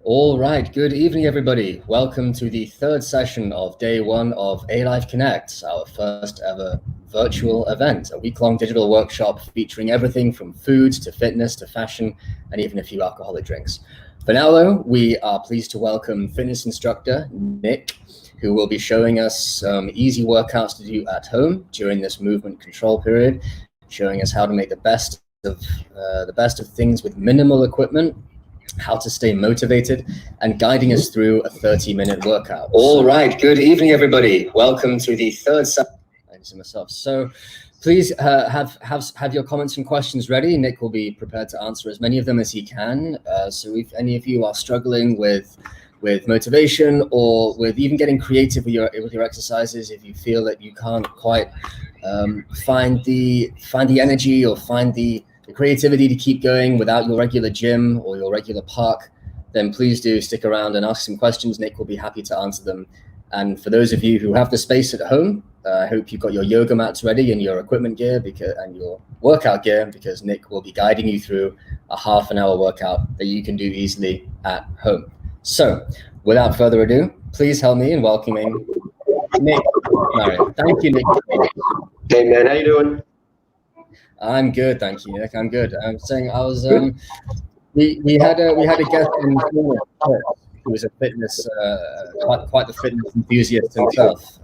All right, good evening, everybody. Welcome to the third session of day one of ALYFE Connect, our first ever virtual event, a week-long digital workshop featuring everything from food to fitness to fashion and even a few alcoholic drinks. For now, though, we are pleased to welcome fitness instructor Nick, who will be showing us some easy workouts to do at home during this movement control period, showing us how to make the best of things with minimal equipment, how to stay motivated, and guiding us through a 30-minute workout. All right, good evening, everybody. Welcome to the third session. So please have your comments and questions ready. Nick will be prepared to answer as many of them as he can. So if any of you are struggling with motivation or with even getting creative with your exercises, if you feel that you can't quite find the energy or find the creativity to keep going without your regular gym or your regular park, then please do stick around and ask some questions. Nick will be happy to answer them. And for those of you who have the space at home, I hope you've got your yoga mats ready and your equipment gear and your workout gear, because Nick will be guiding you through a half-an-hour workout that you can do easily at home. So without further ado, please help me in welcoming Nick Marriott. Thank you, Nick. Hey man, how you doing? I'm good, thank you, Nick. I'm good. I'm saying I was we had a guest in who was a fitness quite the fitness enthusiast himself.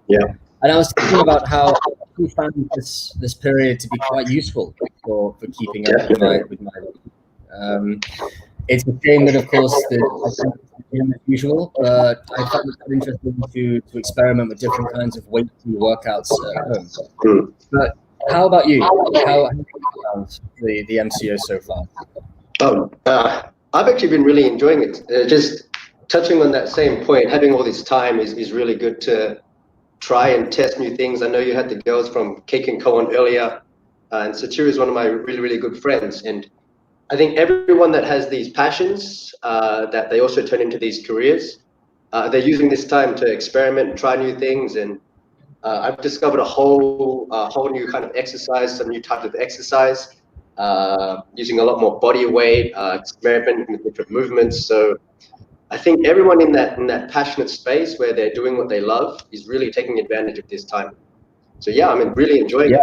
Yeah. And I was thinking about how he found this period to be quite useful for keeping up with my it's a shame that, of course, the gym as usual, but I found it quite interesting to experiment with different kinds of weight workouts at home. But how about you? How have you found the MCO so far? I've actually been really enjoying it. Just touching on that same point, having all this time is really good to try and test new things. I know you had the girls from Cake & Co on earlier, and Satura is one of my really, really good friends. And I think everyone that has these passions that they also turn into these careers, they're using this time to experiment and try new things. And I've discovered a whole new kind of exercise, some new types of exercise, using a lot more body weight, experimenting with different movements. So I think everyone in that passionate space where they're doing what they love is really taking advantage of this time. So yeah, I'm really enjoying it.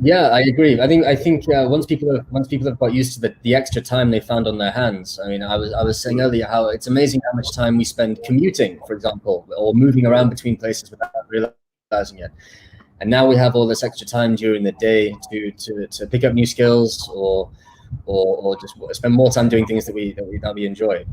Yeah, I agree. I think once people have got used to the extra time they found on their hands. I mean, I was saying earlier how it's amazing how much time we spend commuting, for example, or moving around between places without realizing it. And now we have all this extra time during the day to pick up new skills or just spend more time doing things that we enjoy.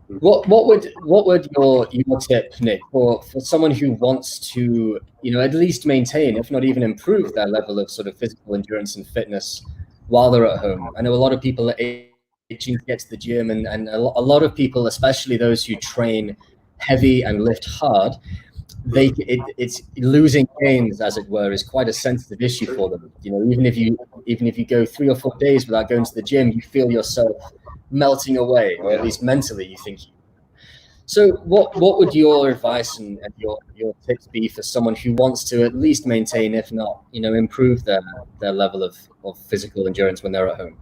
What would your tip, Nick, for someone who wants to, at least maintain, if not even improve, their level of sort of physical endurance and fitness while they're at home? I know a lot of people are itching to get to the gym, and a lot of people, especially those who train heavy and lift hard, it's losing gains, as it were, is quite a sensitive issue for them. Even if you go 3 or 4 days without going to the gym, you feel yourself melting away, or at least mentally you think. So what would your advice and your tips be for someone who wants to at least maintain, if not improve their level of physical endurance when they're at home?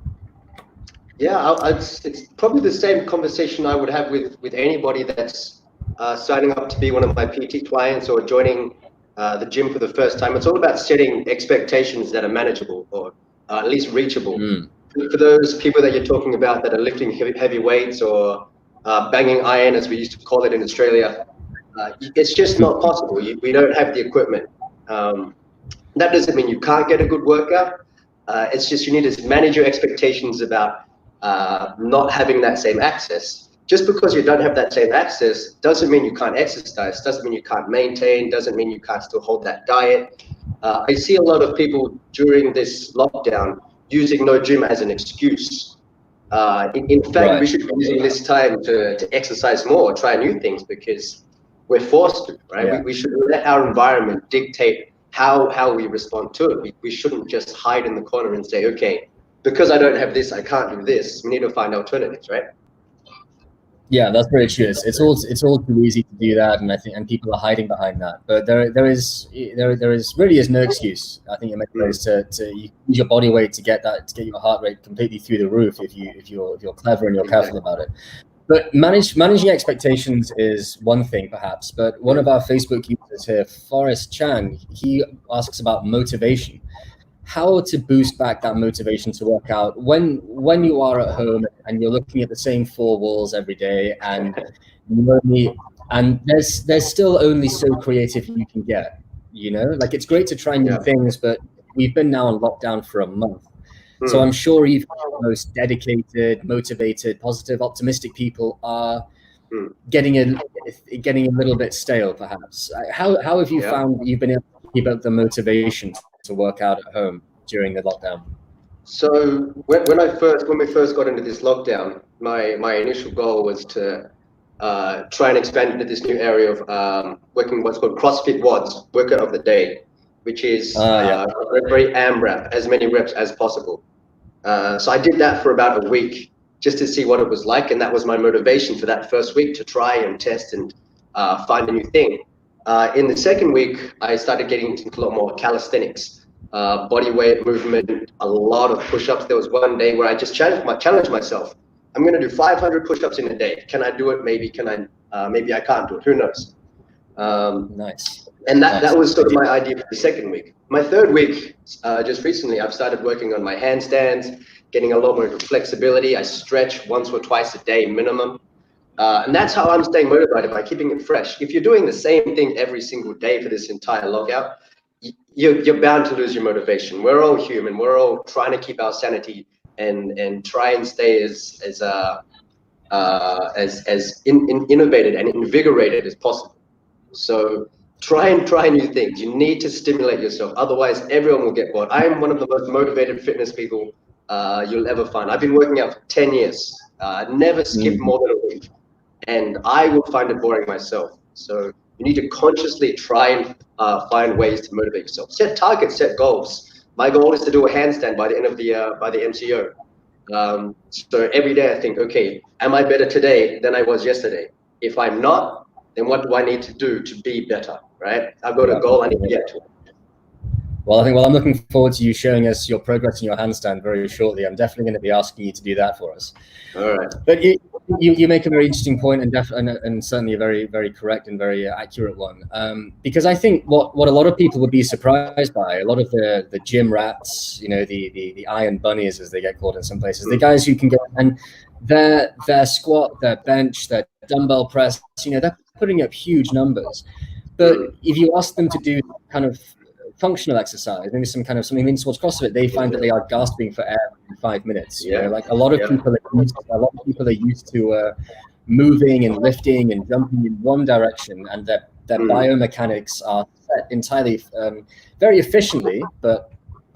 Yeah, it's probably the same conversation I would have with anybody that's signing up to be one of my PT clients or joining the gym for the first time. It's all about setting expectations that are manageable or at least reachable. For those people that you're talking about that are lifting heavy weights or banging iron, as we used to call it in Australia, it's just not possible. We don't have the equipment. That doesn't mean you can't get a good workout. It's just you need to manage your expectations about not having that same access. Just because you don't have that same access doesn't mean you can't exercise, doesn't mean you can't maintain, doesn't mean you can't still hold that diet. I see a lot of people during this lockdown using no gym as an excuse. In fact, we should be using this time to exercise more, try new things, because we're forced to, right? Yeah. We should let our environment dictate how we respond to it. We shouldn't just hide in the corner and say, okay, because I don't have this, I can't do this. We need to find alternatives, right? Yeah, that's very true. It's all too easy to do that, and people are hiding behind that. But there really is no excuse. I think in many ways to use your body weight to get your heart rate completely through the roof if you're clever and you're careful about it. But managing expectations is one thing, perhaps. But one of our Facebook users here, Forrest Chan, he asks about motivation. How to boost back that motivation to work out when you are at home and you're looking at the same four walls every day, and there's still only so creative you can get. Like, it's great to try new things, but we've been now on lockdown for a month. So I'm sure even the most dedicated, motivated, positive, optimistic people are getting a little bit stale, perhaps. How have you found that you've been able to keep up the motivation to work out at home during the lockdown? So when we first got into this lockdown, my initial goal was to try and expand into this new area of working what's called CrossFit WODs, workout of the day, which is very AMRAP, as many reps as possible. So I did that for about a week just to see what it was like, and that was my motivation for that first week, to try and test and find a new thing. In the second week, I started getting into a lot more calisthenics, body weight movement, a lot of push-ups. There was one day where I just challenged myself. I'm going to do 500 push-ups in a day. Can I do it? Maybe I can't do it. Who knows? Nice. And that was sort of my idea for the second week. My third week, just recently, I've started working on my handstands, getting a lot more flexibility. I stretch once or twice a day minimum. And that's how I'm staying motivated, by keeping it fresh. If you're doing the same thing every single day for this entire lockout, you're bound to lose your motivation. We're all human. We're all trying to keep our sanity and try and stay as innovative and invigorated as possible. So try new things. You need to stimulate yourself. Otherwise, everyone will get bored. I am one of the most motivated fitness people you'll ever find. I've been working out for 10 years. Never skipped more than a week. And I will find it boring myself. So you need to consciously try and find ways to motivate yourself. Set targets, set goals. My goal is to do a handstand by the end of by the MCO. So every day I think, okay, am I better today than I was yesterday? If I'm not, then what do I need to do to be better, right? I've got a goal I need to get to. Well, I'm looking forward to you showing us your progress in your handstand very shortly. I'm definitely going to be asking you to do that for us. All right. But you make a very interesting point, and certainly a very, very correct and very accurate one. Because I think what a lot of people would be surprised by, a lot of the gym rats, the iron bunnies, as they get called in some places, the guys who can go and their squat, their bench, their dumbbell press, they're putting up huge numbers. But if you ask them to do kind of functional exercise, maybe something leaning towards CrossFit, they find that they are gasping for air in 5 minutes. Like a lot of people are used to moving and lifting and jumping in one direction, and their biomechanics are set entirely, very efficiently, but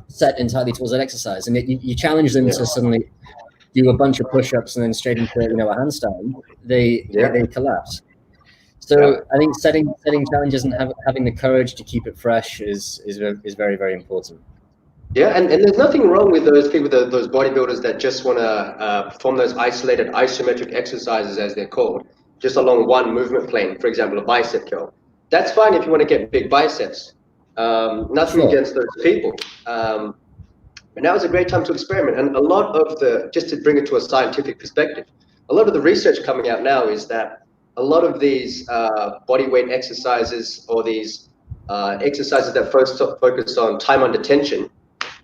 set entirely towards that exercise. And you challenge them to suddenly do a bunch of push-ups and then straight into a handstand, they collapse. So I think setting challenges and having the courage to keep it fresh is very, very important. Yeah, and there's nothing wrong with those people, those bodybuilders that just want to perform those isolated isometric exercises, as they're called, just along one movement plane. For example, a bicep curl. That's fine if you want to get big biceps. Nothing against those people. But now is a great time to experiment. And a lot of just to bring it to a scientific perspective, a lot of the research coming out now is that a lot of these body weight exercises, or these exercises that focus on time under tension,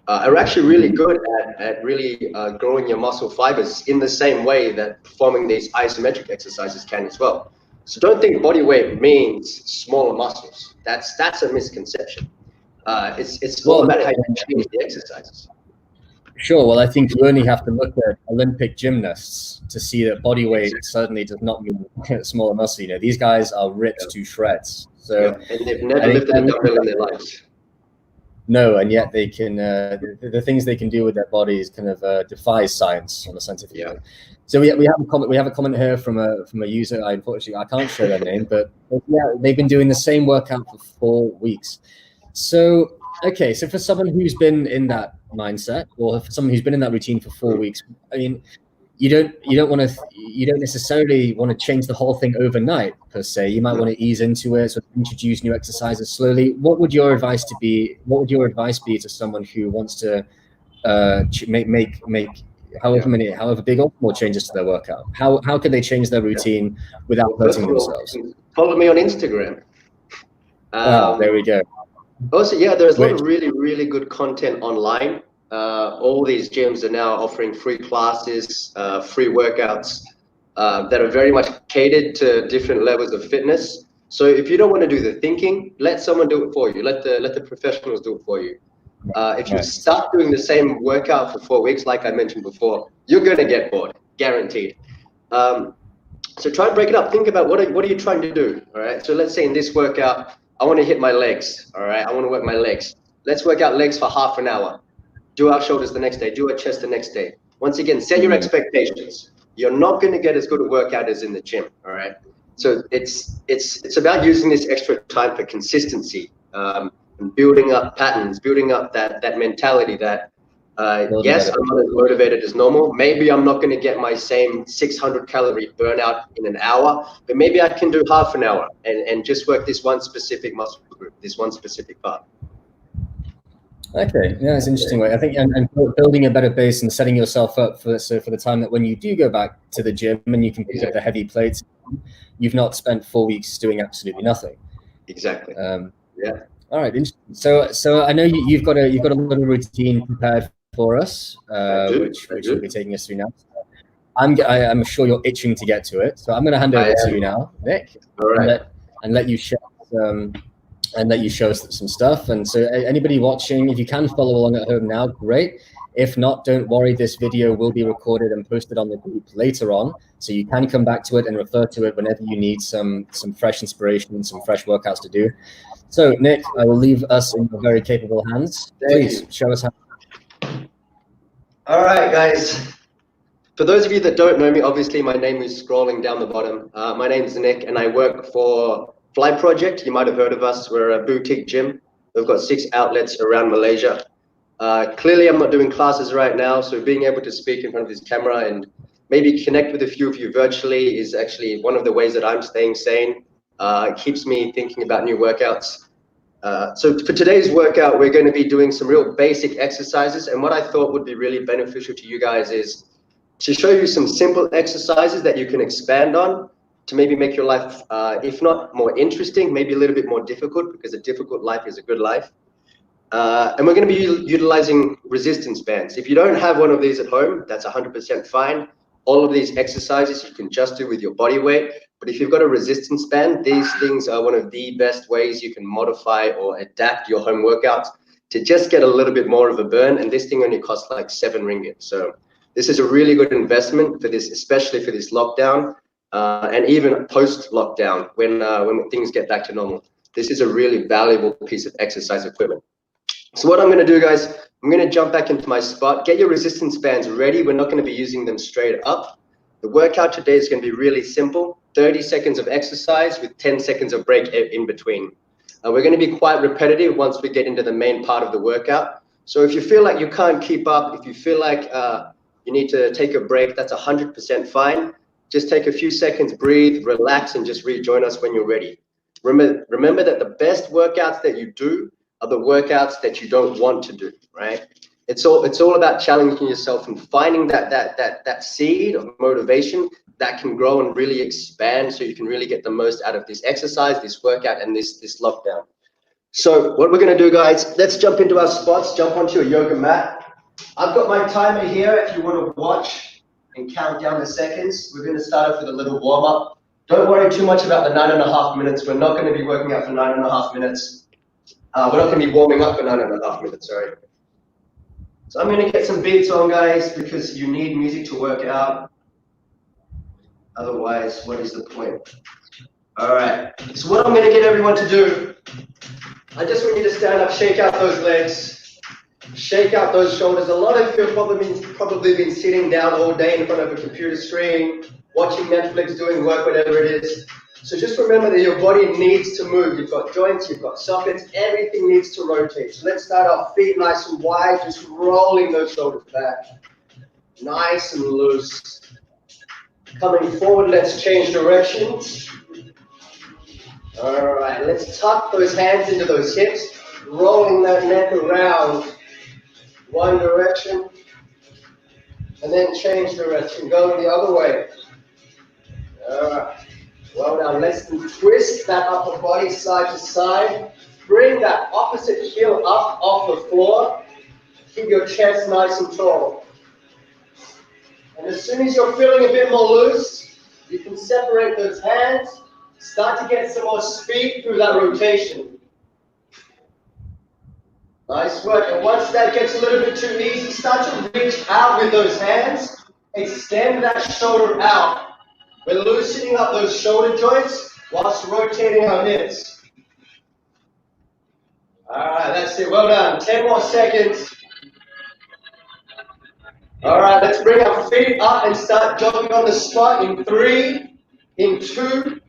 are actually really good at really growing your muscle fibers in the same way that performing these isometric exercises can as well. So don't think body weight means smaller muscles. That's a misconception. It's all about how you change the exercises. Sure. Well, I think you only have to look at Olympic gymnasts to see that body weight certainly does not mean smaller muscle. These guys are ripped to shreds. So and they've never lifted a dumbbell in their lives. No, and yet they can. The things they can do with their bodies kind of defies science on a scientific level. So we have a comment. We have a comment here from a user. Unfortunately, I can't share their name, but they've been doing the same workout for 4 weeks. So okay, so for someone who's been in that mindset, or for someone who's been in that routine for 4 weeks, I mean, you don't necessarily want to change the whole thing overnight per se. You might want to ease into it, so introduce new exercises slowly. What would your advice be to someone who wants to make however big or small changes to their workout? How can they change their routine without hurting themselves? Follow me on Instagram. There we go. Also, yeah, there's a lot of really, really good content online. All these gyms are now offering free classes, free workouts that are very much catered to different levels of fitness. So if you don't want to do the thinking, let someone do it for you. Let the professionals do it for you. If you start doing the same workout for 4 weeks, like I mentioned before, you're going to get bored, guaranteed. So try and break it up. Think about what are you trying to do, all right? So let's say in this workout, I want to hit my legs, all right? I want to work my legs. Let's work out legs for half an hour. Do our shoulders the next day. Do our chest the next day. Once again, set your expectations. You're not going to get as good a workout as in the gym, all right? So it's about using this extra time for consistency, and building up patterns, building up that mentality that yes, I'm not as motivated as normal. Maybe I'm not going to get my same 600 calorie burnout in an hour, but maybe I can do half an hour and just work this one specific muscle group, this one specific part. Okay, yeah, it's an interesting way. I think, and building a better base and setting yourself up for the time that when you do go back to the gym and you can pick up the heavy plates, you've not spent 4 weeks doing absolutely nothing. Exactly. Yeah. All right. So I know you've got a little routine prepared for us, which you'll be taking us through now. I'm sure you're itching to get to it, so I'm going to hand over to you now, Nick. All right. And let you share and let you show us some stuff. And so anybody watching, if you can follow along at home now, great. If not, don't worry, this video will be recorded and posted on the group later on, so you can come back to it and refer to it whenever you need some fresh inspiration and some fresh workouts to do. So Nick, I will leave us in your very capable hands. Please show us how. All right, guys. For those of you that don't know me, obviously my name is scrolling down the bottom. My name is Nick, and I work for Fly Project. You might have heard of us. We're a boutique gym. We've got 6 outlets around Malaysia. Clearly, I'm not doing classes right now, so being able to speak in front of this camera and maybe connect with a few of you virtually is actually one of the ways that I'm staying sane. It keeps me thinking about new workouts. So for today's workout, we're going to be doing some real basic exercises, and what I thought would be really beneficial to you guys is to show you some simple exercises that you can expand on to maybe make your life, if not more interesting, maybe a little bit more difficult, because a difficult life is a good life. And we're going to be utilizing resistance bands. If you don't have one of these at home, that's 100% fine. All of these exercises you can just do with your body weight. But if you've got a resistance band, these things are one of the best ways you can modify or adapt your home workouts to just get a little bit more of a burn. And this thing only costs like 7 ringgit. So this is a really good investment for this, especially for this lockdown, and even post-lockdown when things get back to normal. This is a really valuable piece of exercise equipment. So what I'm going to do, guys, I'm going to jump back into my spot. Get your resistance bands ready. We're not going to be using them straight up. The workout today is going to be really simple. 30 seconds of exercise with 10 seconds of break in between. We're going to be quite repetitive once we get into the main part of the workout. So if you feel like you can't keep up, if you feel like you need to take a break, that's 100% fine. Just take a few seconds, breathe, relax, and just rejoin us when you're ready. Remember that the best workouts that you do are the workouts that you don't want to do, right? It's all about challenging yourself and finding that seed of motivation that can grow and really expand, so you can really get the most out of this exercise, this workout, and this lockdown. So what we're going to do, guys, let's jump into our spots. Jump onto your yoga mat. I've got my timer here if you want to watch and count down the seconds. We're going to start off with a little warm-up. Don't worry too much about the 9.5 minutes. We're not going to be working out for 9.5 minutes. We're not going to be warming up for 9.5 minutes, sorry. So I'm going to get some beats on, guys, because you need music to work out. Otherwise, what is the point? All right. So what I'm going to get everyone to do, I just want you to stand up, shake out those legs, shake out those shoulders. A lot of you have probably been sitting down all day in front of a computer screen, watching Netflix, doing work, whatever it is. So just remember that your body needs to move. You've got joints, you've got sockets, everything needs to rotate. So let's start our feet nice and wide, just rolling those shoulders back. Nice and loose. Coming forward, let's change directions. All right, let's tuck those hands into those hips, rolling that neck around. One direction. And then change direction, going the other way. Well done. Let's twist that upper body side to side. Bring that opposite heel up off the floor. Keep your chest nice and tall. And as soon as you're feeling a bit more loose, you can separate those hands. Start to get some more speed through that rotation. Nice work. And once that gets a little bit too easy, start to reach out with those hands. Extend that shoulder out. We're loosening up those shoulder joints whilst rotating our hips. All right, that's it. Well done. 10 more seconds. All right, let's bring our feet up and start jogging on the spot in 3, in 2,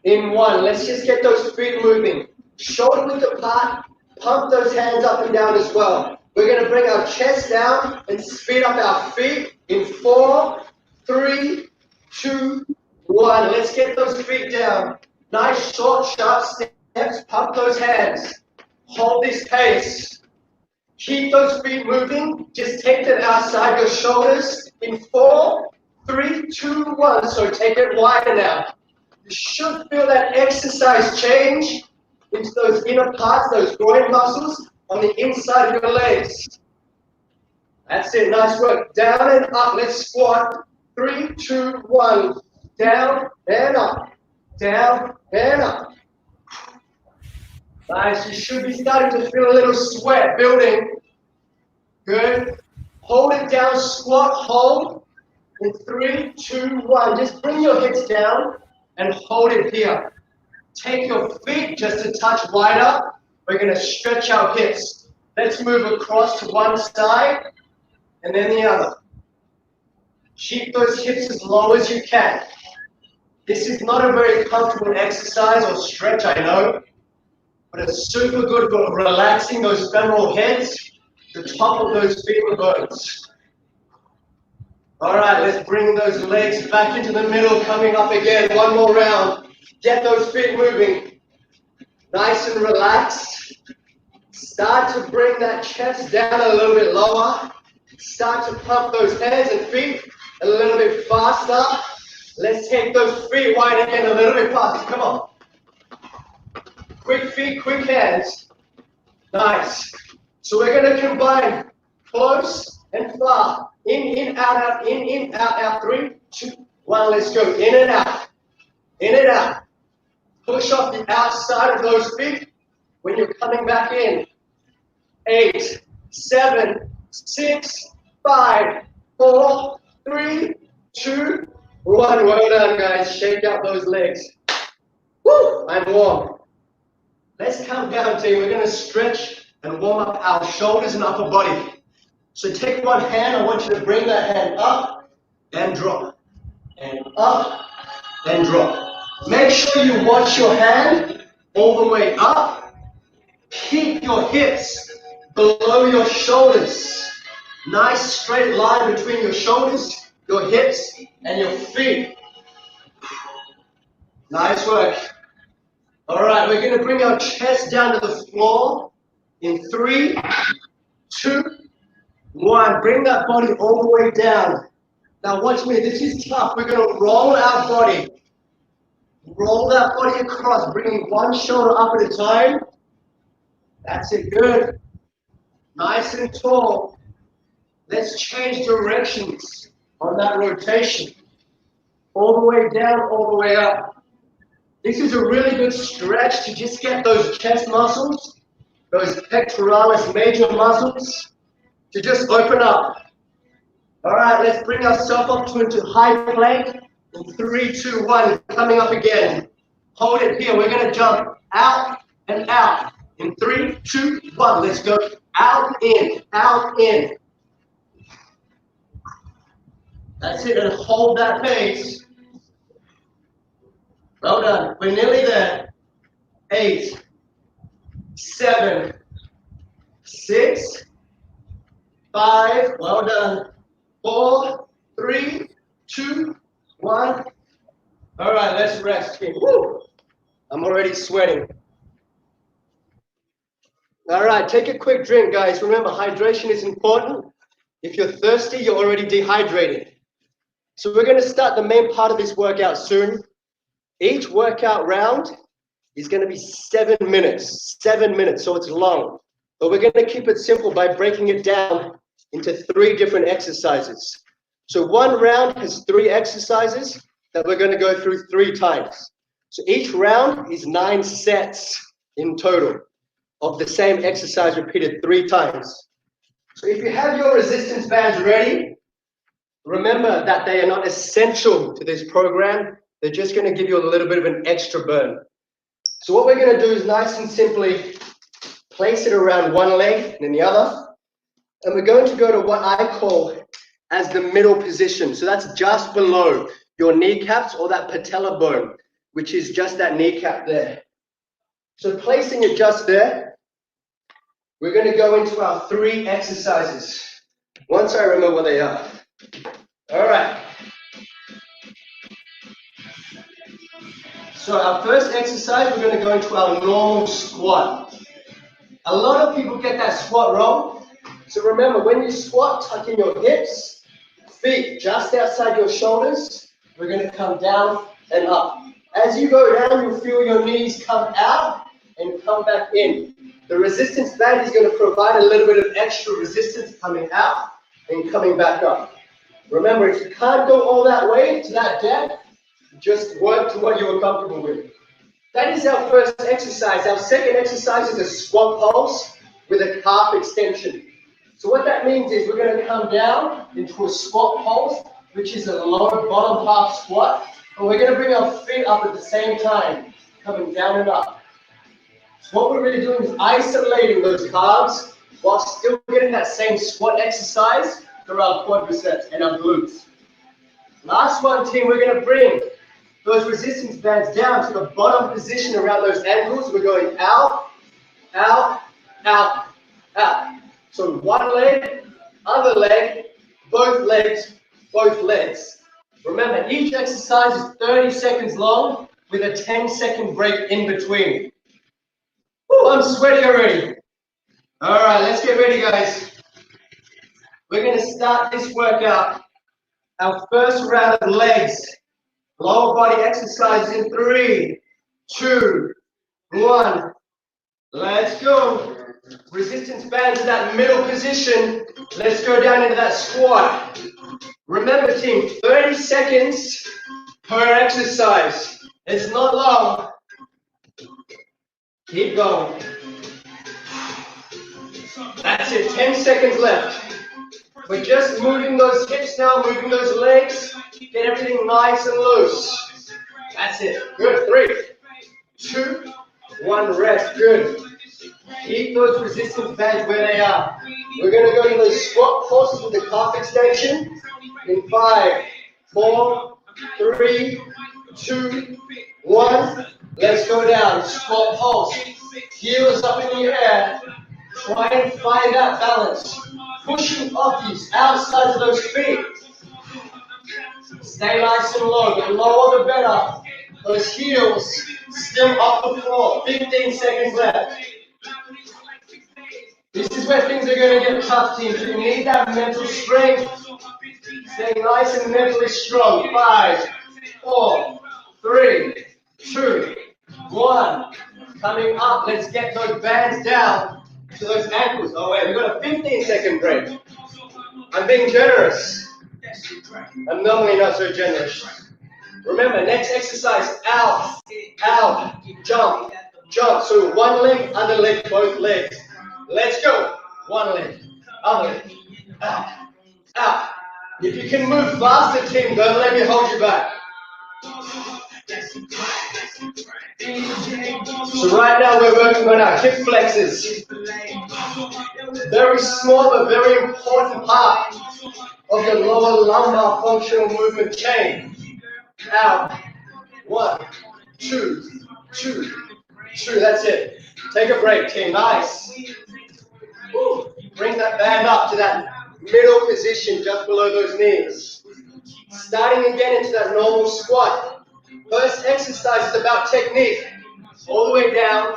in 1. Let's just get those feet moving. Shoulder width apart. Pump those hands up and down as well. We're going to bring our chest down and speed up our feet in 4, 3, 2, 1. Let's get those feet down. Nice, short, sharp steps. Pump those hands. Hold this pace. Keep those feet moving. Just take them outside your shoulders in 4, 3, 2, 1. So take it wider now. You should feel that exercise change into those inner parts, those groin muscles on the inside of your legs. That's it. Nice work. Down and up. Let's squat. 3, 2, 1. Down and up. Down and up. Nice. You should be starting to feel a little sweat building. Good. Hold it down. Squat. Hold. In 3, 2, 1. Just bring your hips down and hold it here. Take your feet just a touch wider. We're going to stretch our hips. Let's move across to one side and then the other. Keep those hips as low as you can. This is not a very comfortable exercise or stretch, I know, but it's super good for relaxing those femoral heads, the top of those femur bones. All right, let's bring those legs back into the middle, coming up again. One more round. Get those feet moving. Nice and relaxed. Start to bring that chest down a little bit lower. Start to pump those hands and feet a little bit faster. Let's take those feet wide again a little bit faster. Come on. Quick feet, quick hands. Nice. So we're going to combine close and far. In, out, in, out. 3, 2, 1. Let's go. In and out. In and out. Push off the outside of those feet when you're coming back in. 8, 7, 6, 5, 4, 3, 2, 1. Well done, guys. Shake out those legs. Woo! I'm warm. Let's come down, team. We're going to stretch and warm up our shoulders and upper body. So take one hand. I want you to bring that hand up and drop. And up and drop. Make sure you watch your hand all the way up. Keep your hips below your shoulders. Nice straight line between your shoulders, your hips, and your feet. Nice work. All right, we're going to bring our chest down to the floor in 3, 2, 1. Bring that body all the way down. Now watch me. This is tough. We're going to roll our body. Roll that body across, bringing one shoulder up at a time. That's it, good. Nice and tall. Let's change directions on that rotation. All the way down, all the way up. This is a really good stretch to just get those chest muscles, those pectoralis major muscles, to just open up. All right, let's bring ourselves up into high plank. In 3, 2, 1, coming up again. Hold it here. We're going to jump out and out. In 3, 2, 1, let's go. Out, in, out, in. That's it, and hold that pace. Well done. We're nearly there. 8, 7, 6, 5, well done. 4, 3, 2, 1. All right, let's rest here. Woo! I'm already sweating. All right, take a quick drink, guys. Remember, hydration is important. If you're thirsty, you're already dehydrated. So we're going to start the main part of this workout soon. Each workout round is going to be 7 minutes. 7 minutes, so it's long. But we're going to keep it simple by breaking it down into 3 different exercises. So one round has 3 exercises that we're going to go through 3 times. So each round is 9 sets in total of the same exercise repeated 3 times. So if you have your resistance bands ready, remember that they are not essential to this program. They're just going to give you a little bit of an extra burn. So what we're going to do is nice and simply place it around one leg and then the other. And we're going to go to what I call as the middle position. So that's just below your kneecaps or that patella bone, which is just that kneecap there. So placing it just there, we're going to go into our 3 exercises. Once I remember what they are. All right. So our first exercise, we're going to go into our normal squat. A lot of people get that squat wrong. So remember, when you squat, tuck in your hips, feet just outside your shoulders. We're going to come down and up. As you go down, you'll feel your knees come out and come back in. The resistance band is going to provide a little bit of extra resistance coming out and coming back up. Remember, if you can't go all that way to that depth, just work to what you were comfortable with. That is our first exercise. Our second exercise is a squat pulse with a calf extension. So what that means is we're going to come down into a squat pulse, which is a low bottom half squat, and we're going to bring our feet up at the same time, coming down and up. So what we're really doing is isolating those calves while still getting that same squat exercise through our quadriceps and our glutes. Last one, team, we're going to bring those resistance bands down to the bottom position around those ankles. We're going out, out, out, out. So one leg, other leg, both legs, both legs. Remember, each exercise is 30 seconds long with a 10-second break in between. Ooh, I'm sweaty already. All right, let's get ready, guys. We're going to start this workout. Our first round of legs. Lower body exercise in 3, 2, 1. Let's go. Resistance band to that middle position. Let's go down into that squat. Remember, team, 30 seconds per exercise. It's not long. Keep going. That's it, 10 seconds left. We're just moving those hips now, moving those legs. Get everything nice and loose. That's it. Good. 3, 2, 1. Rest. Good. Keep those resistance bands where they are. We're going to go to those squat pulses with the calf extension. In 5, 4, 3, 2, 1. Let's go down. Squat pulse. Heels up in the air. Try and find that balance. Pushing off these outsides of those feet. Stay nice and low. The lower the better. Those heels still off the floor. 15 seconds left. This is where things are going to get tough, team. So you need that mental strength. Stay nice and mentally strong. 5, 4, 3, 2, 1. Coming up. Let's get those bands down to those ankles. Oh wait, we've got a 15-second break. I'm being generous. I'm normally not so generous. Remember, next exercise, out, out, jump, jump. So one leg, other leg, both legs. Let's go. One leg, other leg, out, out. If you can move faster, team, don't let me hold you back. So right now we're working on our hip flexors. Very small but very important part of your lower lumbar functional movement chain. Out. 1, 2, 2, 2. That's it. Take a break, team. Nice. Woo. Bring that band up to that middle position just below those knees. Starting again into that normal squat. First exercise is about technique. All the way down,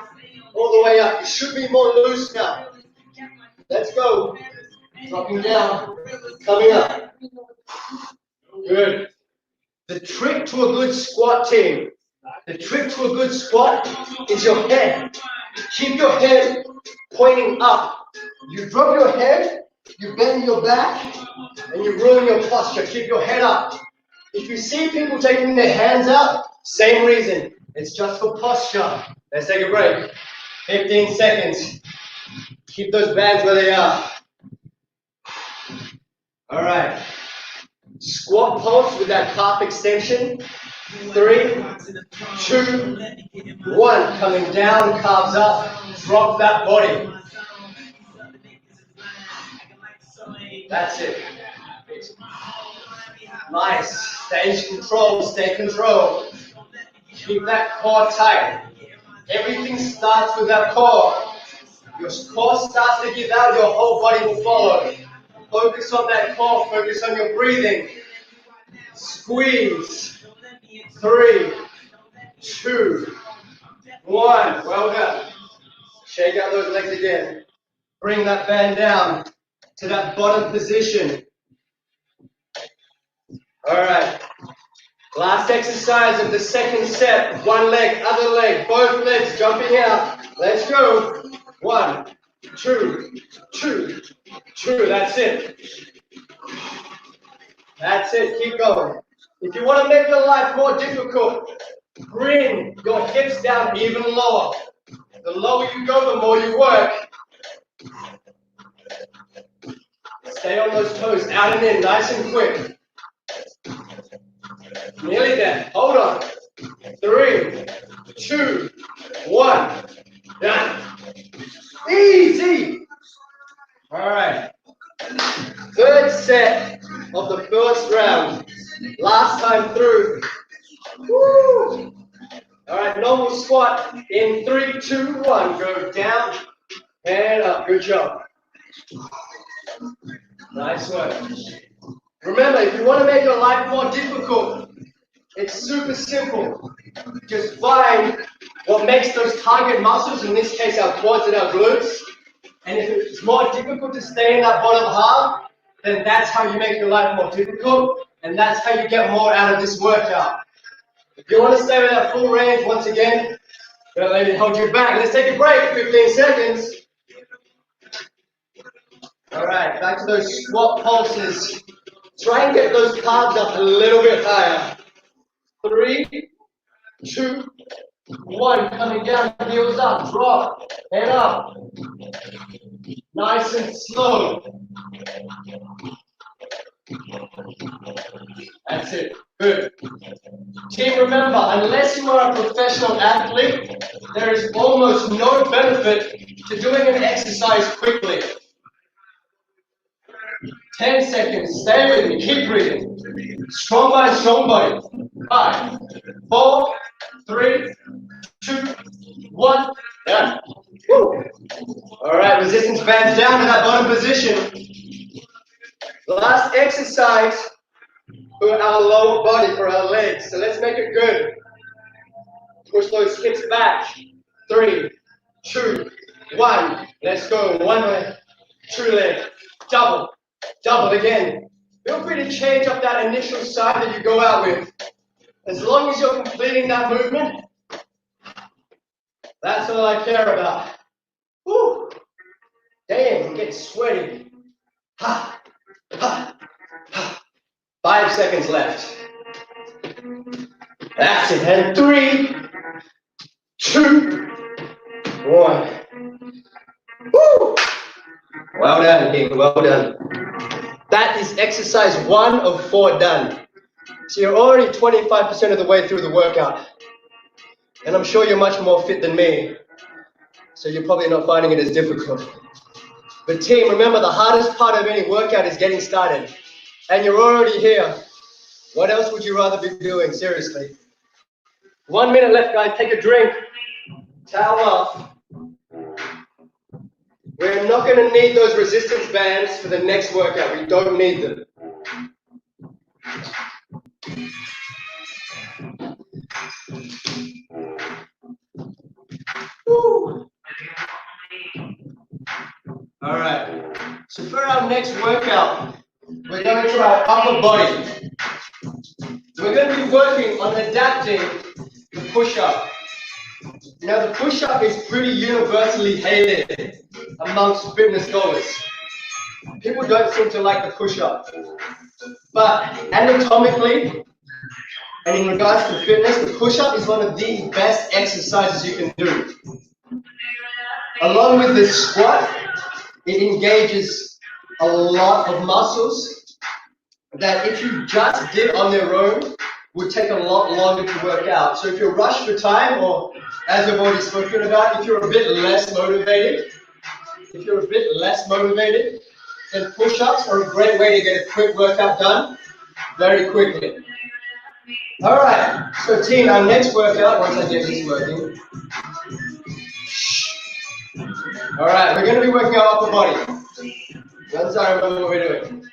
all the way up. You should be more loose now. Let's go. Dropping down, coming up. Good. The trick to a good squat, team, the trick to a good squat is your head. Keep your head pointing up. You drop your head, you bend your back, and you ruin your posture. Keep your head up. If you see people taking their hands out, same reason. It's just for posture. Let's take a break. 15 seconds. Keep those bands where they are. All right. Squat pulse with that calf extension. 3, 2, 1. Coming down, calves up. Drop that body. That's it. Nice. Stay in control. Stay controlled. Keep that core tight. Everything starts with that core. Your core starts to give out, your whole body will follow. Focus on that core. Focus on your breathing. Squeeze. 3, 2, 1. Well done. Shake out those legs again. Bring that band down to that bottom position. All right. Last exercise of the second set. One leg, other leg, both legs jumping out. Let's go. 1, 2, 2, 2. That's it. That's it. Keep going. If you want to make your life more difficult, bring your hips down even lower. The lower you go, the more you work. Stay on those toes, out and in, nice and quick. Nearly there. Hold on. 3, 2, 1. Done. Easy. All right. Third set of the first round. Last time through. Woo. All right, normal squat in 3, 2, 1. Go down and up. Good job. Nice work. Remember, if you want to make your life more difficult, it's super simple. Just find what makes those target muscles, in this case our quads and our glutes, and if it's more difficult to stay in that bottom half, then that's how you make your life more difficult, and that's how you get more out of this workout. If you want to stay with that full range, once again, don't let it hold you back. Let's take a break, 15 seconds. All right, back to those squat pulses. Try and get those calves up a little bit higher. 3, 2, 1. Coming down, heels up, drop, and up. Nice and slow. That's it. Good. Team, remember, unless you are a professional athlete, there is almost no benefit to doing an exercise quickly. 10 seconds. Stay with me. Keep breathing. Strong mind, strong body. 5, 4, 3, 2, 1. Done. Woo. All right, resistance bands down to that bottom position. Last exercise for our lower body, for our legs. So let's make it good. Push those hips back. 3, 2, 1. Let's go. One leg, 2 legs. Double. Double again. Feel free to change up that initial side that you go out with. As long as you're completing that movement, that's all I care about. Woo! Damn, I'm getting sweaty. Ha! Ha! Ha! 5 seconds left. That's it. And 3, 2, 1. Woo! Well done, King. Well done. That is exercise 1 of 4 done. So you're already 25% of the way through the workout. And I'm sure you're much more fit than me. So you're probably not finding it as difficult. But team, remember, the hardest part of any workout is getting started. And you're already here. What else would you rather be doing? Seriously. 1 minute left, guys. Take a drink. Towel off. We're not going to need those resistance bands for the next workout. We don't need them. Woo. All right. So first, our next workout, we're going to our upper body. We're going to be working on adapting the push-up. Now, the push-up is pretty universally hated amongst fitness goers. People don't seem to like the push-up. But anatomically, and in regards to fitness, the push-up is one of the best exercises you can do. Along with the squat, it engages a lot of muscles that if you just did on their own, would take a lot longer to work out. So if you're rushed for time, or as I've already spoken about, if you're a bit less motivated, then push-ups are a great way to get a quick workout done very quickly. All right, so team, our next workout, once I get this working. All right, we're going to be working our upper body. Once I remember what we're doing.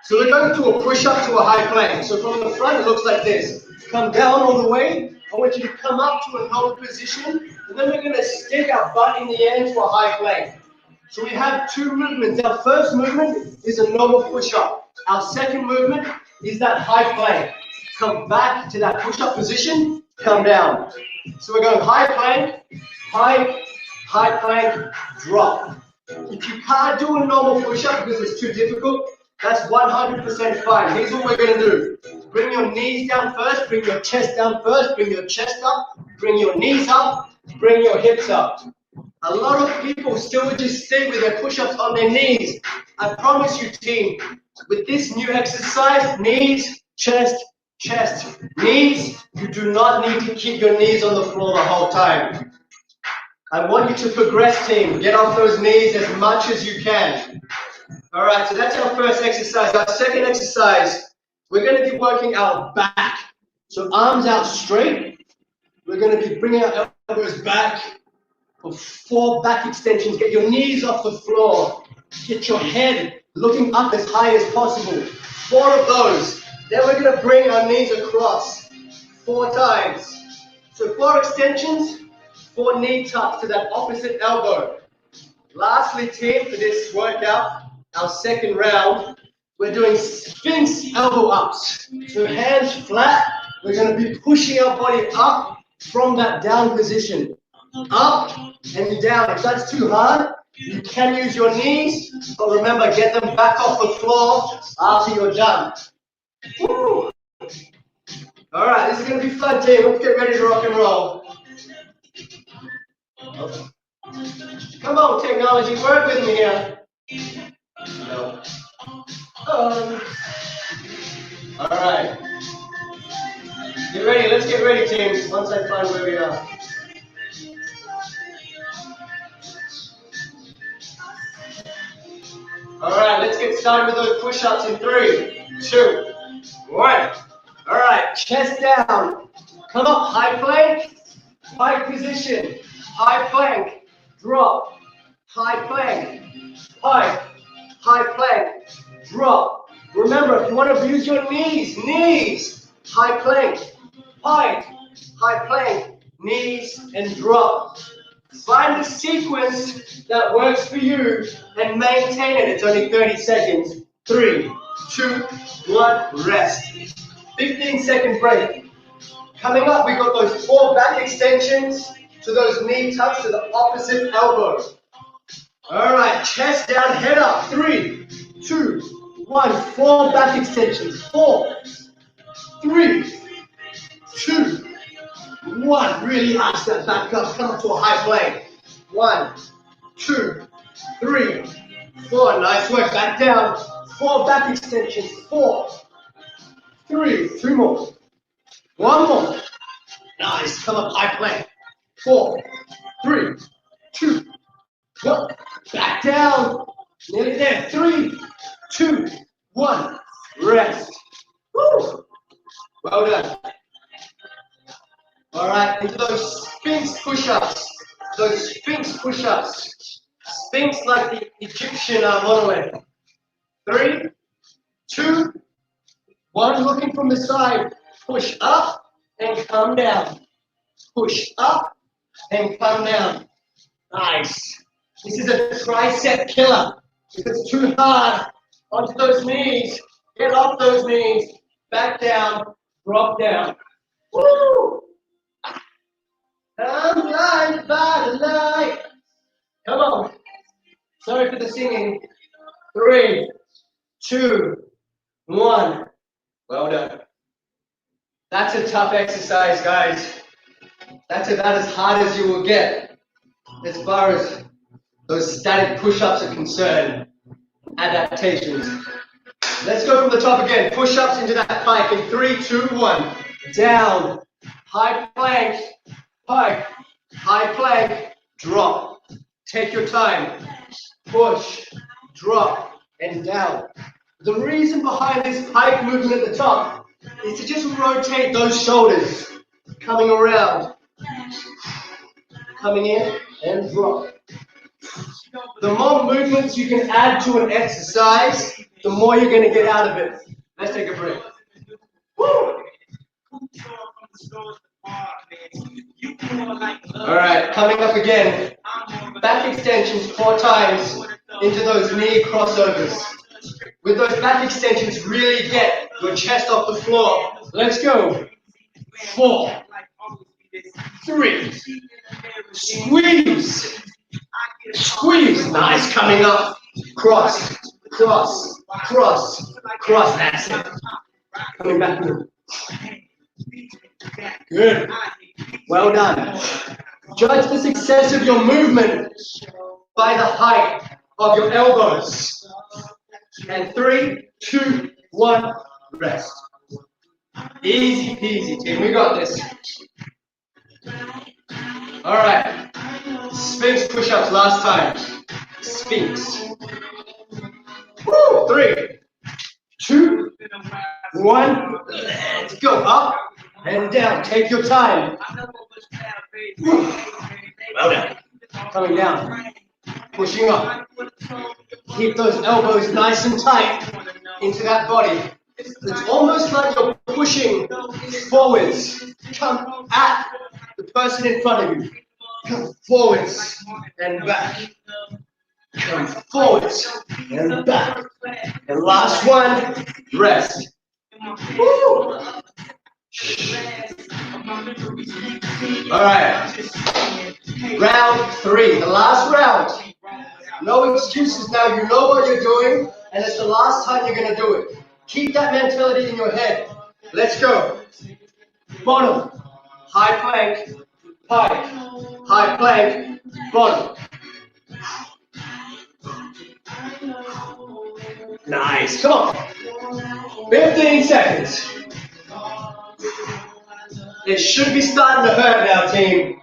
So we're going to a push-up to a high plank. So from the front, it looks like this. Come down all the way. I want you to come up to a normal position. And then we're going to stick our butt in the air to a high plank. So we have two movements. Our first movement is a normal push-up. Our second movement is that high plank. Come back to that push-up position. Come down. So we're going high plank, high plank, drop. If you can't do a normal push-up because it's too difficult, that's 100% fine. Here's what we're going to do. Bring your knees down first, bring your chest down first, bring your chest up, bring your knees up, bring your hips up. A lot of people still just stay with their push-ups on their knees. I promise you, team, with this new exercise, knees, chest, chest, knees, you do not need to keep your knees on the floor the whole time. I want you to progress, team. Get off those knees as much as you can. All right, so that's our first exercise. Our second exercise, we're going to be working our back. So arms out straight. We're going to be bringing our elbows back for 4 back extensions. Get your knees off the floor. Get your head looking up as high as possible. 4 of those. Then we're going to bring our knees across 4 times. So 4 extensions, 4 knee tucks to that opposite elbow. Lastly, team, for this workout, our second round, we're doing Sphinx elbow ups. So hands flat, we're going to be pushing our body up from that down position. Up and down. If that's too hard, you can use your knees, but remember, get them back off the floor after you're done. Woo. All right, this is going to be fun, team. Let's get ready to rock and roll. Come on, technology, work with me here. No. All right. Get ready. Let's get ready, team. Once I find where we are. All right, let's get started with those push-ups in 3, 2, 1. All right, chest down. Come up, high plank, high position, high plank, drop, high plank, high plank, drop. Remember, if you want to use your knees, high plank, high plank, knees, and drop. Find the sequence that works for you and maintain it. It's only 30 seconds. 3, 2, 1, rest. 15-second break. Coming up, we got those 4 back extensions to those knee tucks to the opposite elbow. All right, chest down, head up. 3, 2, 1. 4 back extensions. 4, 3, 2, 1. Really arch that back up. Come up to a high plank. 1, 2, 3, 4. Nice work. Back down. 4 back extensions. 4, 3. 2 more. 1 more. Nice. Come up high plank. 4, 3, 2, 1. Back down. Nearly there. 3, 2, 1. Rest. Woo. Well done. All right, into those Sphinx push-ups. Those Sphinx push-ups. Sphinx like the Egyptian monolith. 3, 2, 1. Looking from the side. Push up and come down. Push up and come down. Nice. This is a tricep killer. If it's too hard, onto those knees. Get off those knees. Back down. Drop down. Woo! I'm blinded by the light. Come on. Sorry for the singing. 3, 2, 1. Well done. That's a tough exercise, guys. That's about as hard as you will get as far as those static push-ups are concerned. Adaptations. Let's go from the top again. Push-ups into that pike in 3, 2, 1. Down. High plank. Pike. High plank. Drop. Take your time. Push. Drop. And down. The reason behind this pike movement at the top is to just rotate those shoulders. Coming around. Coming in and drop. The more movements you can add to an exercise, the more you're going to get out of it. Let's take a break. Woo! All right, coming up again. Back extensions 4 times into those knee crossovers. With those back extensions, really get your chest off the floor. Let's go. 4, 3, squeeze. Squeeze. Nice, coming up. Cross, cross, cross, cross. That's it. Coming back. Good. Well done. Judge the success of your movement by the height of your elbows. And 3, 2, 1, rest. Easy peasy, team. We got this. All right. Sphinx push-ups last time. Sphinx. Woo! 3, 2, 1. Let's go. Up and down. Take your time. Well done. Coming down. Pushing up. Keep those elbows nice and tight into that body. It's almost like you're pushing forwards. Come at the person in front of you. Come forwards and back. Come forwards and back. And last one, rest. Woo! All right. Round 3, the last round. No excuses now. You know what you're doing, and it's the last time you're going to do it. Keep that mentality in your head. Let's go. Bottom. High plank. Pike. High plank. Bottom. Nice. Come on. 15 seconds. It should be starting to hurt now, team.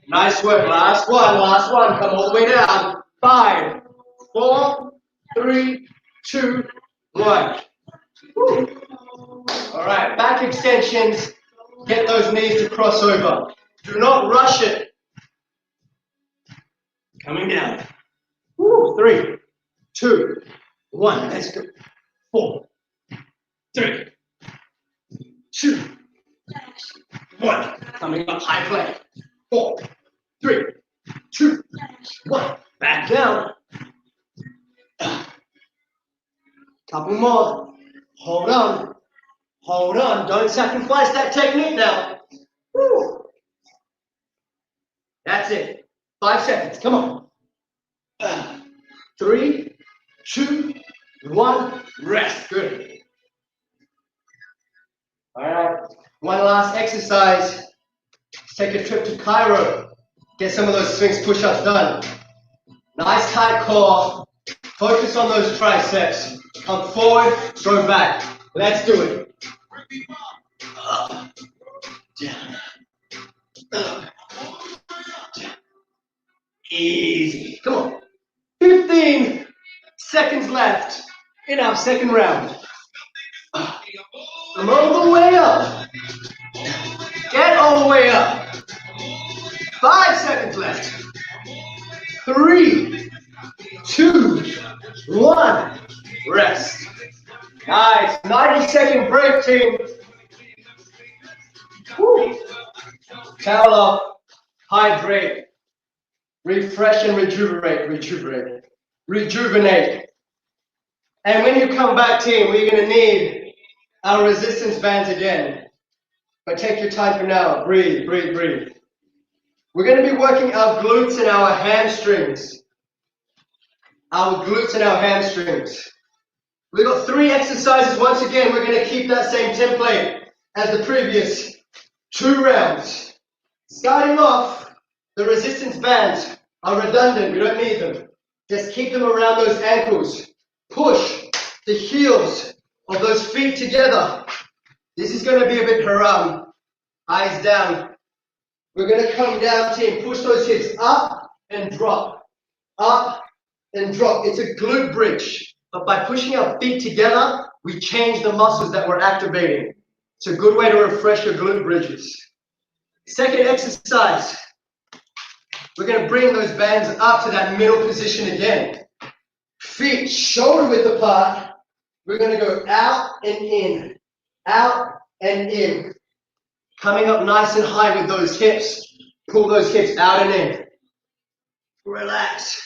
Nice work. Last one. Last one. Come all the way down. 5, 4, 3, 2, 1. Woo. All right. Back extensions. Get those knees to cross over. Do not rush it. Coming down. Woo. 3, 2, 1. Let's go. 4, 3, 2, 1. Coming up. High plank. 4, 3, 2, 1. Back down. Couple more. Hold on. Hold on. Don't sacrifice that technique now. Woo. That's it. 5 seconds. Come on. 3, 2, 1. Rest. Good. All right. One last exercise. Let's take a trip to Cairo. Get some of those Sphinx push-ups done. Nice tight core. Focus on those triceps. Come forward, throw back. Let's do it. Up, down, up, down. Easy. Come on. 15 seconds left in our second round. Come all the way up. Get all the way up. 5 seconds left. 3, 2, 1. Rest. Nice. 90-second break, team. Woo. Towel off. Hydrate. refresh and rejuvenate. And when you come back, team, we're going to need our resistance bands again. But take your time for now. Breathe, breathe, breathe. We're going to be working our glutes and our hamstrings. Our glutes and our hamstrings. We've got 3 exercises. Once again, we're going to keep that same template as the previous 2 rounds. Starting off, the resistance bands are redundant. We don't need them. Just keep them around those ankles. Push the heels of those feet together. This is going to be a bit haram. Eyes down. We're going to come down, team. Push those hips up and drop. Up and drop. It's a glute bridge. But by pushing our feet together, we change the muscles that we're activating. It's a good way to refresh your glute bridges. Second exercise. We're going to bring those bands up to that middle position again. Feet shoulder width apart. We're going to go out and in. Out and in. Coming up nice and high with those hips. Pull those hips out and in. Relax.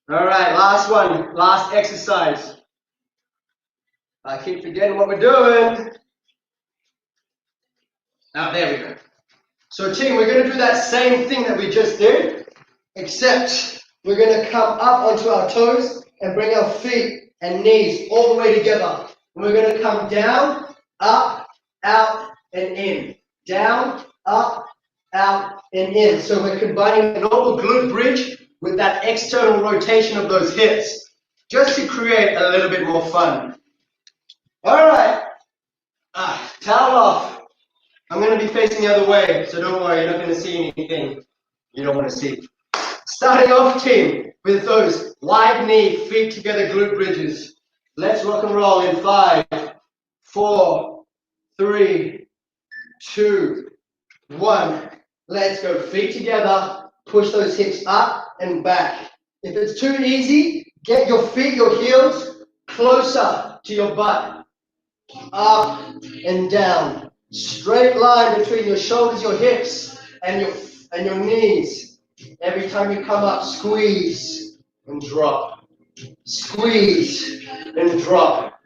All right, last one. Last exercise. I keep forgetting what we're doing. Now, there we go. So team, we're going to do that same thing that we just did, except we're going to come up onto our toes and bring our feet and knees all the way together. And we're going to come down, up, out, and in. Down, up, out, and in. So we're combining a normal glute bridge with that external rotation of those hips, just to create a little bit more fun. All right, towel off. I'm going to be facing the other way, so don't worry, you're not going to see anything you don't want to see. Starting off, team, with those wide knee, feet together glute bridges. Let's rock and roll in 5, 4, 3, 2, 1. Let's go. Feet together. Push those hips up and back. If it's too easy, get your feet, your heels closer to your butt. Up and down. Straight line between your shoulders, your hips, and your knees. Every time you come up, squeeze and drop. Squeeze and drop.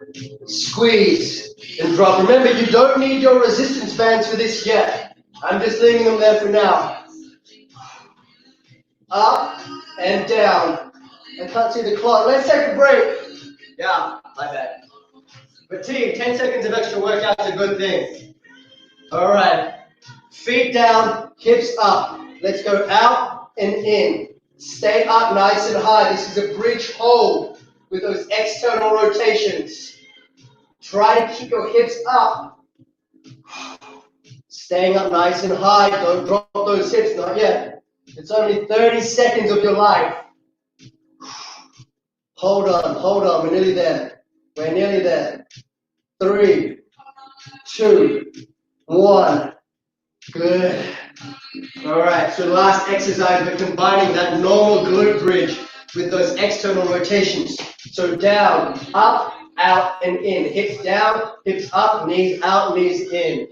Squeeze and drop. Remember, you don't need your resistance bands for this yet. I'm just leaving them there for now. Up and down. I can't see the clock. Let's take a break. Yeah, my bad. But team, 10 seconds of extra workout's a good thing. All right. Feet down, hips up. Let's go out and in. Stay up nice and high. This is a bridge hold with those external rotations. Try to keep your hips up. Staying up nice and high. Don't drop those hips, not yet. It's only 30 seconds of your life. Hold on. We're nearly there. We're nearly there. 3, 2, 1. Good. All right, so last exercise, we're combining that normal glute bridge with those external rotations. So down, up, out, and in. Hips down, hips up, knees out, knees in.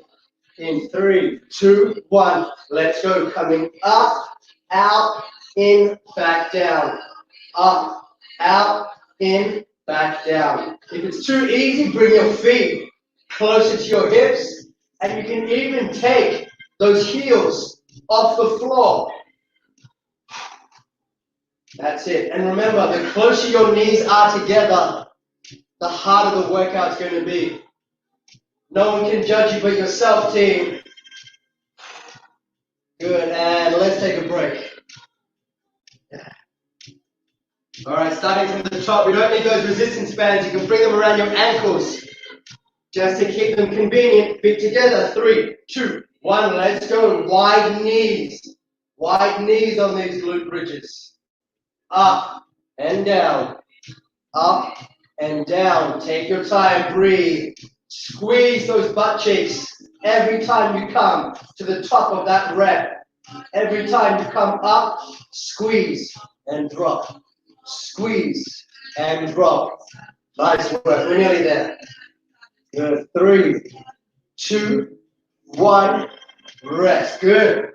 In 3, 2, 1. Let's go. Coming up, out, in, back down. Up, out, in, back down. If it's too easy, bring your feet closer to your hips, and you can even take those heels off the floor. That's it. And remember, the closer your knees are together, the harder the workout's going to be. No one can judge you but yourself, team. Good, and let's take a break. All right, starting from the top, we don't need those resistance bands. You can bring them around your ankles just to keep them convenient. Feet together, 3, 2, 1, let's go. Wide knees. Wide knees on these glute bridges. Up and down. Up and down. Take your time, breathe. Squeeze those butt cheeks every time you come to the top of that rep. Every time you come up, squeeze and drop. Squeeze and drop. Nice work. We're nearly there. Good. 3, 2, 1. Rest. Good.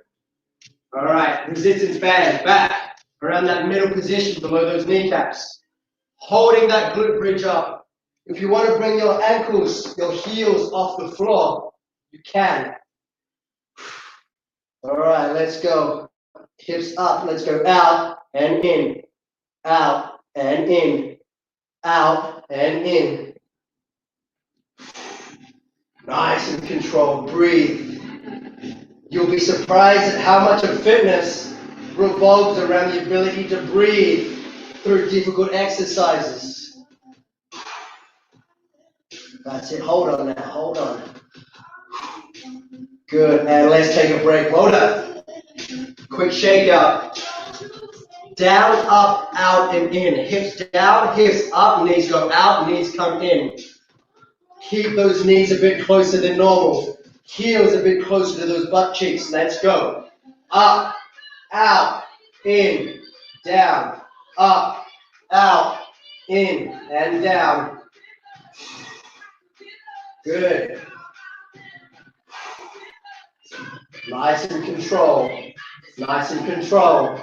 All right. Resistance band. Back. around that middle position below those kneecaps. Holding that glute bridge up. If you want to bring your ankles, your heels off the floor, you can. All right, let's go. Hips up, let's go out and in, out and in, out and in. Nice and controlled, breathe. You'll be surprised at how much of fitness revolves around the ability to breathe through difficult exercises. That's it, hold on now, hold on. Good, and let's take a break. Well done. Quick shake out. Down, up, out, and in. Hips down, hips up, knees go out, knees come in. Keep those knees a bit closer than normal. Heels a bit closer to those butt cheeks. Let's go. Up, out, in, down. Up, out, in, and down. Good. Nice and control. Nice and control.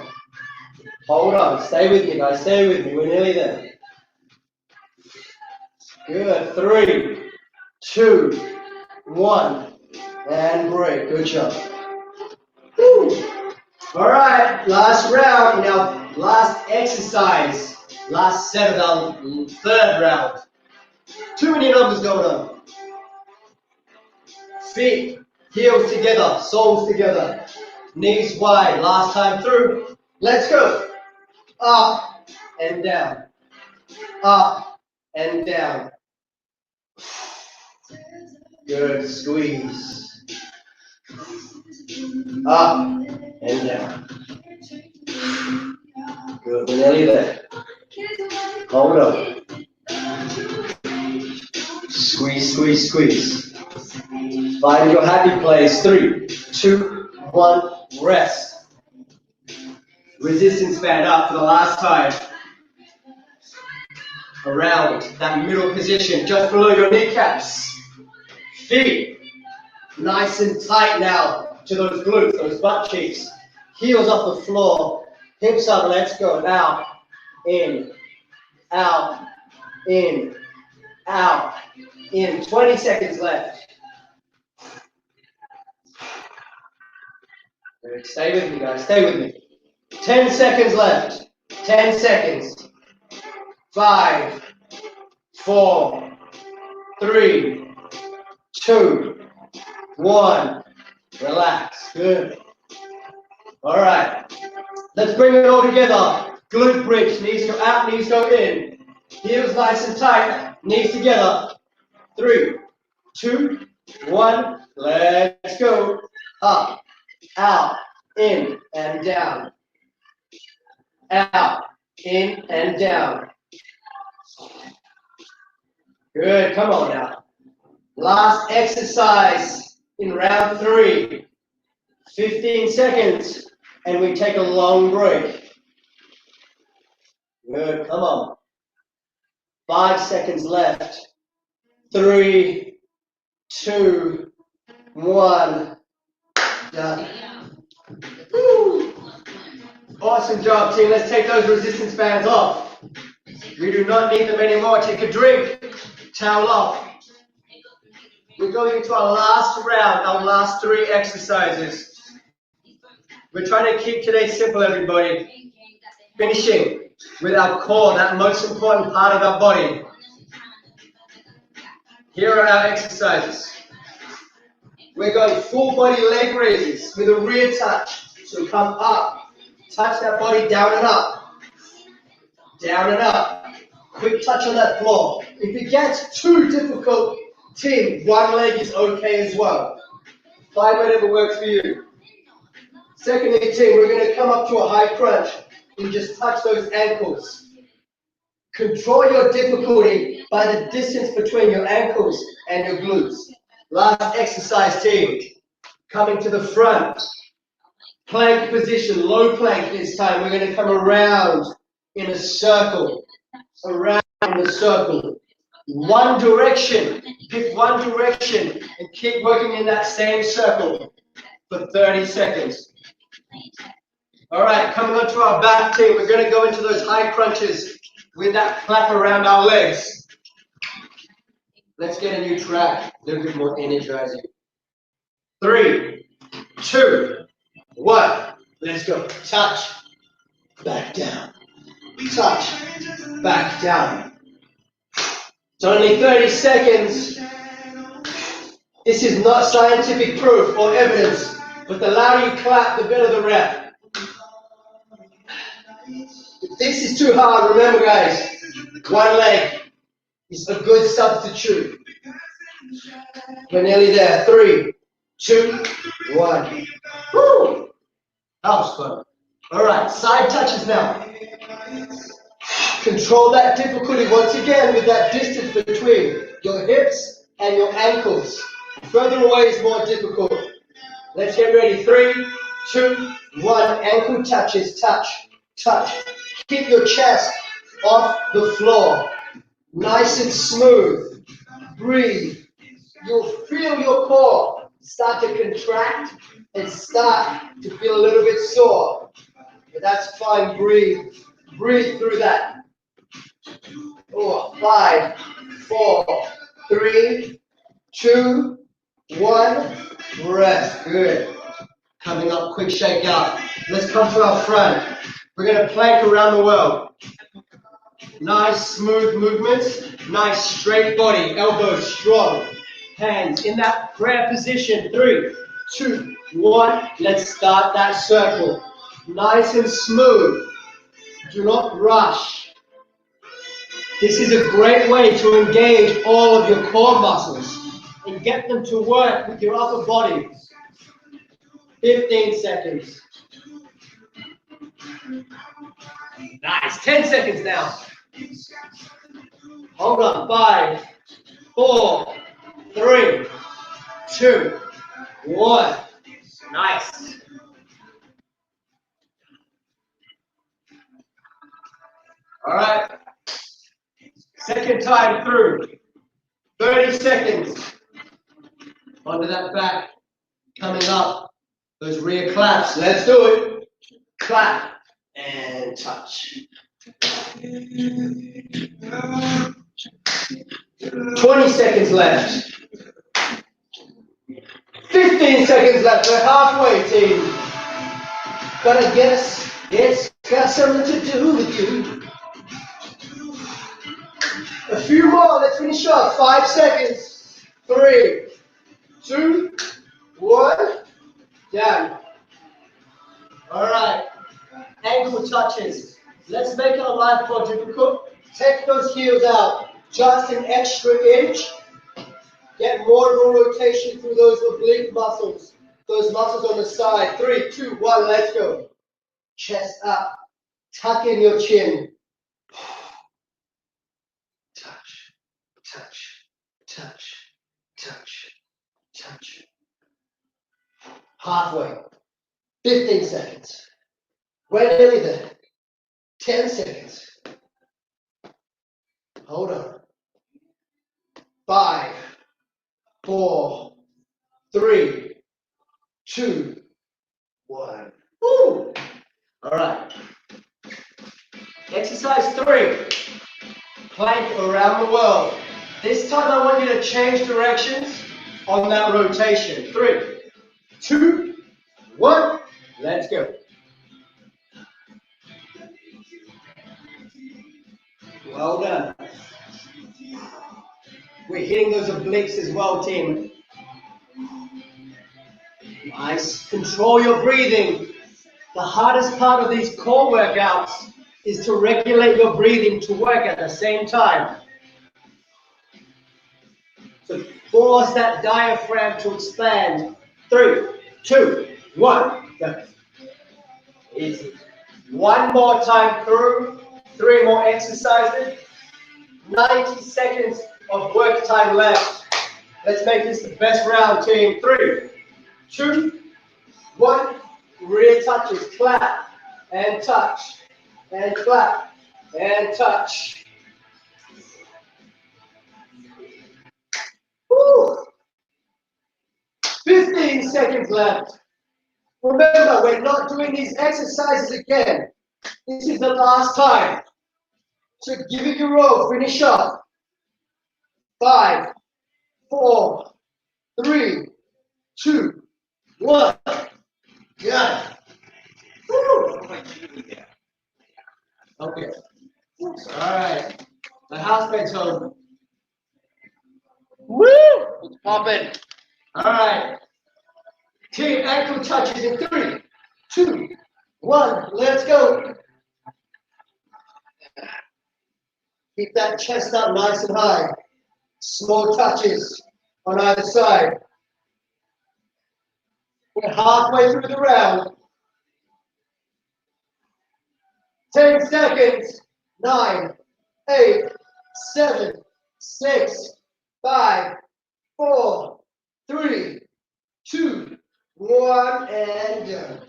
Hold on. Stay with me, guys. Stay with me. We're nearly there. Good. 3, 2, 1. And break. Good job. Woo. All right. Last round. Now, last exercise. Last set of our third round. Too many numbers going on. Feet, heels together, soles together. Knees wide. Last time through. Let's go. Up and down. Up and down. Good. Squeeze. Up and down. Good. We're nearly there. Hold on. Squeeze, squeeze, squeeze. Find your happy place. 3, 2, 1. Rest. Resistance band up for the last time. Around that middle position, just below your kneecaps. Feet nice and tight now to those glutes, those butt cheeks. Heels off the floor. Hips up. Let's go. Out, in, out, in, out, in. 20 seconds left. Good. Stay with me, guys. Stay with me. 10 seconds left. 10 seconds. 5, 4, 3, 2, 1. Relax. Good. All right. Let's bring it all together. Glute bridge. Knees go out, knees go in. Heels nice and tight. Knees together. 3, 2, 1. Let's go. Up, out, in, and down. Out, in, and down. Good. Come on now. Last exercise in round 3. 15 seconds, and we take a long break. Good. Come on. 5 seconds left. 3, 2, 1. Done. Woo. Awesome job, team. Let's take those resistance bands off. We do not need them anymore. Take a drink. Towel off. We're going into our last round, our last 3 exercises. We're trying to keep today simple, everybody. Finishing with our core, that most important part of our body. Here are our exercises. We're going full body leg raises with a rear touch. So come up, touch that body down and up. Down and up. Quick touch on that floor. If it gets too difficult, team, one leg is okay as well. Find whatever works for you. Secondly, team, we're going to come up to a high crunch and just touch those ankles. Control your difficulty by the distance between your ankles and your glutes. Last exercise, team. Coming to the front. Plank position, low plank this time. We're going to come around in a circle. Around in a circle. One direction. Pick one direction and keep working in that same circle for 30 seconds. All right, coming on to our back team, we're going to go into those high crunches with that clap around our legs. Let's get a new track, a little bit more energizing. 3, 2, 1. Let's go. Touch, back down. Touch, back down. It's only 30 seconds. This is not scientific proof or evidence, but the louder you clap, the better the rep. If this is too hard, remember guys, one leg is a good substitute. We're nearly there. 3, 2, 1. Woo! That was fun. All right, side touches now. Control that difficulty once again with that distance between your hips and your ankles. Further away is more difficult. Let's get ready. 3, 2, 1. Ankle touches. Touch, touch. Keep your chest off the floor. Nice and smooth. Breathe. You'll feel your core start to contract and start to feel a little bit sore. But that's fine. Breathe. Breathe through that. 5, 4, 3, 2, 1. Rest. Good. Coming up, quick shake out. Let's come to our front. We're going to plank around the world. Nice smooth movements. Nice straight body. Elbows strong. Hands in that prayer position. 3, 2, 1. Let's start that circle. Nice and smooth. Do not rush. This is a great way to engage all of your core muscles and get them to work with your upper body. 15 seconds. Nice. 10 seconds now. Hold on. 5, 4, 3, 2, 1. Nice. All right. Second time through. 30 seconds. Onto that back. Coming up. Those rear claps. Let's do it. Clap and touch. 20 seconds left. 15 seconds left. We're halfway, team. Gotta guess. It's got something to do with you. A few more. Let's finish off. 5 seconds. 3, 2, 1. Down. All right. Ankle touches. Let's make our life more difficult. Take those heels out. Just an extra inch. Get more of a rotation through those oblique muscles. Those muscles on the side. 3, 2, 1. Let's go. Chest up. Tuck in your chin. Touch, touch, touch, touch, touch. Halfway. 15 seconds. We're nearly there. 10 seconds. Hold on. 5, 4, 3, 2, 1. Woo! All right. Exercise 3. Plank around the world. This time I want you to change directions on that rotation. 3, 2, 1. Let's go. Well done. We're hitting those obliques as well, team. Nice. Control your breathing. The hardest part of these core workouts is to regulate your breathing to work at the same time. So force that diaphragm to expand. 3, 2, 1. Go. Easy. One more time through. 3 more exercises. 90 seconds of work time left. Let's make this the best round, team. 3, 2, 1. Rear touches. Clap and touch. And clap and touch. Woo. 15 seconds left. Remember, we're not doing these exercises again. This is the last time. So give it your all. Finish off. 5, 4, 3, 2, 1. Got it. Woo. Okay. All right. The housemate's home. Woo! It's popping. All right. Team ankle touches in 3, 2, 1. Let's go. Keep that chest up nice and high. Small touches on either side. We're halfway through the round. 10 seconds. 9, 8, 7, 6, 5, 4, 3, 2, 1, and done.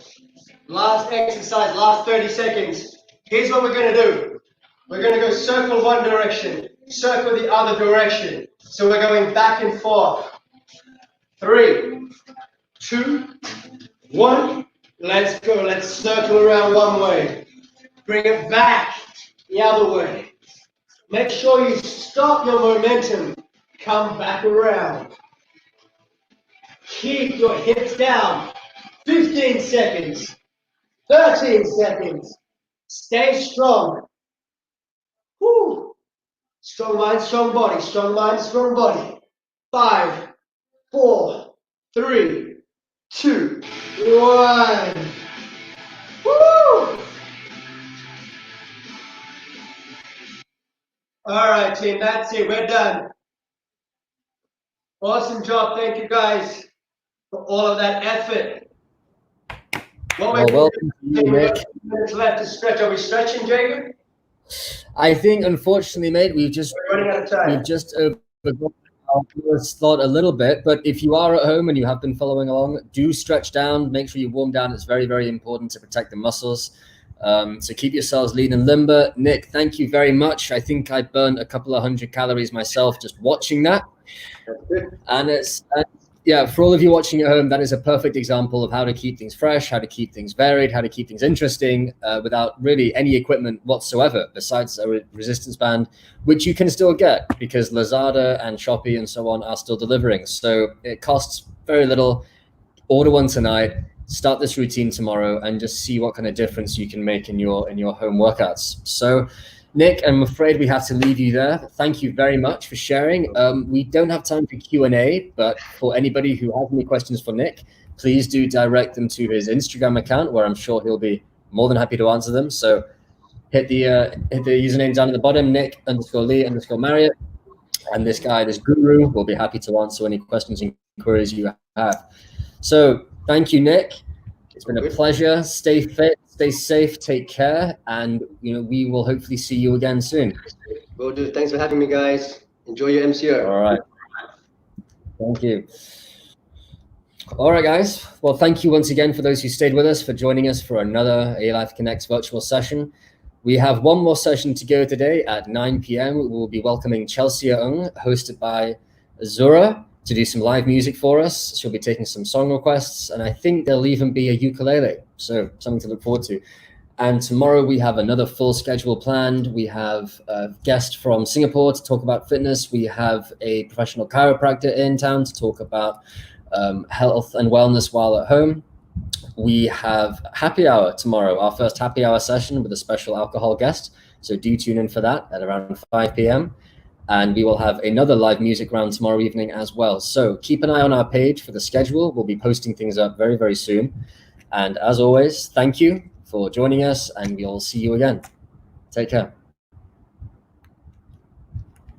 Last exercise, last 30 seconds. Here's what we're going to do. We're going to go circle one direction, circle the other direction. So we're going back and forth. 3, 2, 1. Let's go. Let's circle around one way. Bring it back the other way. Make sure you stop your momentum. Come back around. Keep your hips down. 15 seconds. 13 seconds. Stay strong. Woo. Strong mind, strong body. Strong mind, strong body. 5, 4, 3, 2, 1. Woo! All right, team, that's it. We're done. Awesome job. Thank you, guys, for all of that effort. Welcome to you, Nick. Minutes left to stretch. Are we stretching, Jacob? I think, unfortunately, mate, we've just overgone our slot a little bit. But if you are at home and you have been following along, do stretch down. Make sure you warm down. It's very, very important to protect the muscles. So keep yourselves lean and limber. Nick, thank you very much. I think I burned a couple of 100 calories myself just watching that. And it's yeah, for all of you watching at home, that is a perfect example of how to keep things fresh, how to keep things varied, how to keep things interesting without really any equipment whatsoever besides a resistance band, which you can still get because Lazada and Shopee and so on are still delivering. So it costs very little. Order one tonight, start this routine tomorrow, and just see what kind of difference you can make in your home workouts. So Nick, I'm afraid we have to leave you there. Thank you very much for sharing. We don't have time for Q&A, but for anybody who has any questions for Nick, please do direct them to his Instagram account, where I'm sure he'll be more than happy to answer them. So hit the username down at the bottom, Nick_Lee_Marriott, and this guru will be happy to answer any questions and queries you have. So thank you, Nick. It's been a pleasure. Stay fit, stay safe, take care, and we will hopefully see you again soon. Will do. Thanks for having me, guys. Enjoy your MCO. All right. Thank you. All right, guys. Well, thank you once again for those who stayed with us, for joining us for another ALYFE Connect virtual session. We have one more session to go today at 9 p.m. We will be welcoming Chelsea Ng, hosted by Azura, to do some live music for us. She'll be taking some song requests, and I think there'll even be a ukulele, so something to look forward to. And tomorrow we have another full schedule planned. We have a guest from Singapore to talk about fitness. We have a professional chiropractor in town to talk about health and wellness while at home. We have happy hour tomorrow, our first happy hour session with a special alcohol guest. So do tune in for that at around 5 p.m. And we will have another live music round tomorrow evening as well. So keep an eye on our page for the schedule. We'll be posting things up very, very soon. And as always, thank you for joining us, and we'll see you again. Take care.